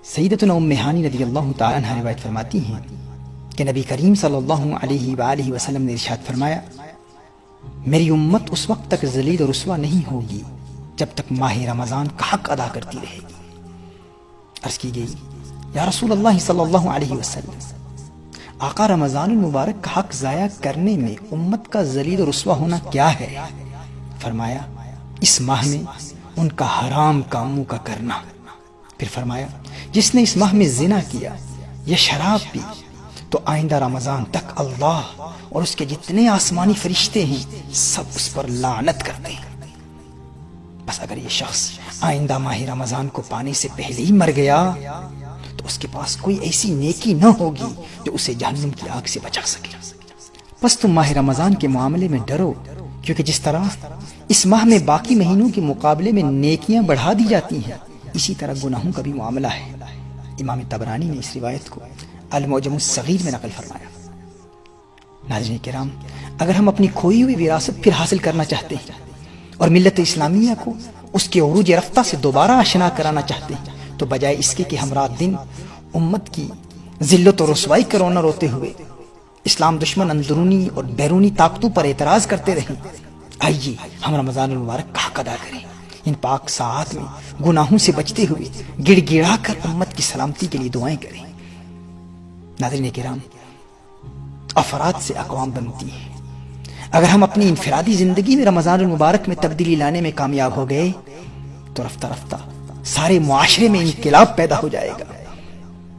سیدتنا ام ہانی رضی اللہ تعالی عنہ روایت فرماتی ہیں کہ نبی کریم صلی اللہ علیہ وآلہ وسلم نے ارشاد فرمایا، میری امت اس وقت تک ذلیل اور رسوا نہیں ہوگی جب تک ماہ رمضان کا حق ادا کرتی رہے گی۔ عرض کی گئی، یا رسول اللہ صلی اللہ علیہ وسلم، آقا رمضان المبارک کا حق ضائع کرنے میں امت کا ذلیل اور رسوا ہونا کیا ہے؟ فرمایا، اس ماہ میں ان کا حرام کاموں کا کرنا۔ پھر فرمایا، جس نے اس ماہ میں زنا کیا یا شراب پی تو آئندہ رمضان تک اللہ اور اس کے جتنے آسمانی فرشتے ہیں سب اس پر لعنت کرتے ہیں۔ بس اگر یہ شخص آئندہ ماہ رمضان کو پانے سے پہلے ہی مر گیا تو اس کے پاس کوئی ایسی نیکی نہ ہوگی جو اسے جہنم کی آگ سے بچا سکے۔ بس تم ماہ رمضان کے معاملے میں ڈرو، کیونکہ جس طرح اس ماہ میں باقی مہینوں کے مقابلے میں نیکیاں بڑھا دی جاتی ہیں، اسی طرح گناہوں کا بھی معاملہ ہے۔ امام طبرانی نے اس روایت کو المعجم الصغیر میں نقل فرمایا۔ ناظرین کرام، اگر ہم اپنی کھوئی ہوئی وراثت پھر حاصل کرنا چاہتے ہیں اور ملت اسلامیہ کو اس کے عروج رفتہ سے دوبارہ آشنا کرانا چاہتے ہیں تو بجائے اس کے کہ ہم رات دن امت کی ذلت و رسوائی کا رونا روتے ہوئے اسلام دشمن اندرونی اور بیرونی طاقتوں پر اعتراض کرتے رہیں، آئیے ہم رمضان المبارک کا حق ادا کریں، ان پاک ساعات میں گناہوں سے بچتے ہوئے گڑ گڑا کر امت کی سلامتی کے لیے دعائیں کریں۔ ناظرین کرام، افراد سے اقوام بنتی ہیں۔ اگر ہم اپنی انفرادی زندگی میں رمضان المبارک میں تبدیلی لانے میں کامیاب ہو گئے تو رفتہ رفتہ سارے معاشرے میں انقلاب پیدا ہو جائے گا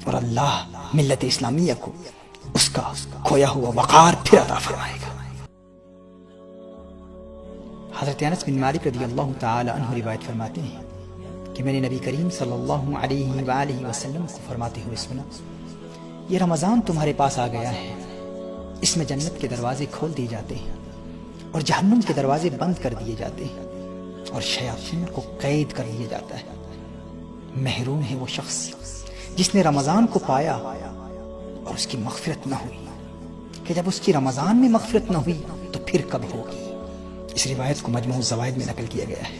اور اللہ ملت اسلامیہ کو اس کا کھویا ہوا وقار پھر عطا فرمائے گا۔ حضرت انس بن مالک رضی اللہ تعالی عنہ روایت فرماتے ہیں کہ میں نے نبی کریم صلی اللہ علیہ وآلہ وسلم کو فرماتے ہوئے سنا، یہ رمضان تمہارے پاس آ گیا ہے، اس میں جنت کے دروازے کھول دیے جاتے ہیں اور جہنم کے دروازے بند کر دیے جاتے ہیں اور شیاطین کو قید کر دیا جاتا ہے۔ محروم ہے وہ شخص جس نے رمضان کو پایا اور اس کی مغفرت نہ ہوئی، کہ جب اس کی رمضان میں مغفرت نہ ہوئی تو پھر کب ہوگی؟ اس روایت کو مجموع الزوائد میں نقل کیا گیا ہے۔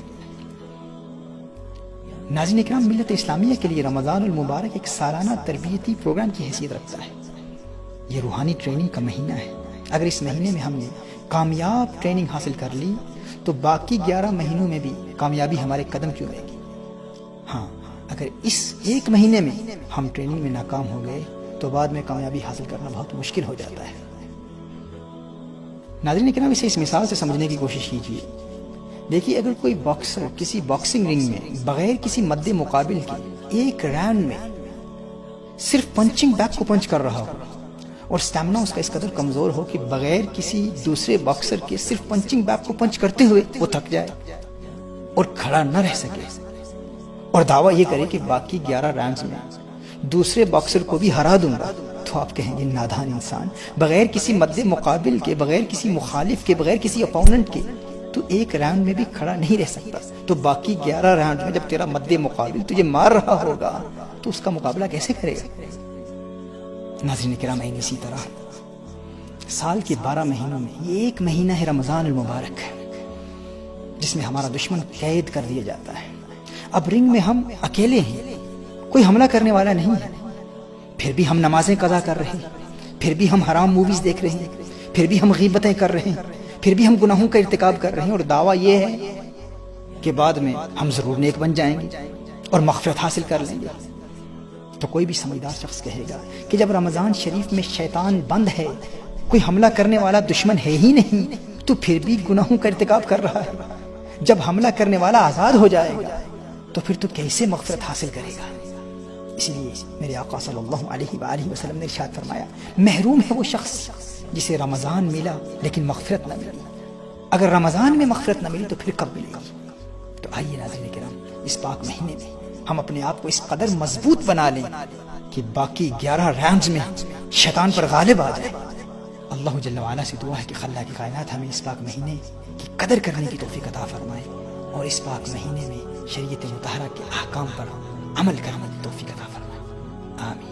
ناظرین کرام، ملت اسلامیہ کے لیے رمضان المبارک ایک سالانہ تربیتی پروگرام کی حیثیت رکھتا ہے۔ یہ روحانی ٹریننگ کا مہینہ ہے۔ اگر اس مہینے میں ہم نے کامیاب ٹریننگ حاصل کر لی تو باقی 11 مہینوں میں بھی کامیابی ہمارے قدم چومے گی۔ ہاں، اگر اس ایک مہینے میں ہم ٹریننگ میں ناکام ہو گئے تو بعد میں کامیابی حاصل کرنا بہت مشکل ہو جاتا ہے۔ ناظرین کرام، اسے اس مثال سے سمجھنے کی کوشش کیجیے۔ دیکھیے، اگر کوئی باکسر کسی باکسنگ رنگ میں بغیر کسی مد مقابل کے ایک راؤنڈ میں صرف پنچنگ بیگ کو پنچ کر رہا ہو اور سٹیمنا اس کا اس قدر کمزور ہو کہ بغیر کسی دوسرے باکسر کے صرف پنچنگ بیگ کو پنچ کرتے ہوئے وہ تھک جائے اور کھڑا نہ رہ سکے اور دعویٰ یہ کرے کہ باقی 11 راؤنڈز میں دوسرے باکسر کو بھی ہرا دوں گا، تو آپ کہیں گے نادان انسان، بغیر کسی مد مقابل کے، بغیر کسی مخالف کے، بغیر کسی اپوننٹ کے تو ایک راؤنڈ میں بھی کھڑا نہیں رہ سکتا، تو باقی 11 راؤنڈ میں جب تیرا مد مقابل تجھے مار رہا ہوگا تو اس کا مقابلہ کیسے کرے گا؟ ناظرین کرام، اسی طرح سال کے 12 مہینوں میں یہ ایک مہینہ ہے رمضان المبارک، جس میں ہمارا دشمن قید کر دیا جاتا ہے۔ اب رنگ میں ہم اکیلے ہیں، کوئی حملہ کرنے والا نہیں ہے، پھر بھی ہم نمازیں قضا کر رہے ہیں، پھر بھی ہم حرام موویز دیکھ رہے ہیں، پھر بھی ہم غیبتیں کر رہے ہیں، پھر بھی ہم گناہوں کا ارتکاب کر رہے ہیں، اور دعویٰ یہ ہے کہ بعد میں ہم ضرور نیک بن جائیں گے اور مغفرت حاصل کر لیں گے۔ تو کوئی بھی سمجھدار شخص کہے گا کہ جب رمضان شریف میں شیطان بند ہے، کوئی حملہ کرنے والا دشمن ہے ہی نہیں، تو پھر بھی گناہوں کا ارتکاب کر رہا ہے۔ جب حملہ کرنے والا آزاد ہو جائے گا تو پھر تو کیسے مغفرت حاصل کرے گا؟ اس لیے میرے آقا صلی اللہ علیہ وآلہ وسلم نے ارشاد فرمایا، محروم ہے وہ شخص جسے رمضان ملا لیکن مغفرت نہ ملی۔ اگر رمضان میں مغفرت نہ ملی تو پھر کب ملے گی؟ تو آئیے ناظرین کرام، اس پاک مہینے میں ہم اپنے آپ کو اس قدر مضبوط بنا لیں کہ باقی 11 راؤنڈز میں شیطان پر غالب آ جائے۔ اللہ جل وعلا سے دعا ہے کہ خالق کائنات ہمیں اس پاک مہینے کی قدر کرنے کی توفیق عطا فرمائے اور اس پاک مہینے میں شریعت مطہرہ کے احکام پر عمل کرنے کی توفیق عطا فرمائے۔ آمین۔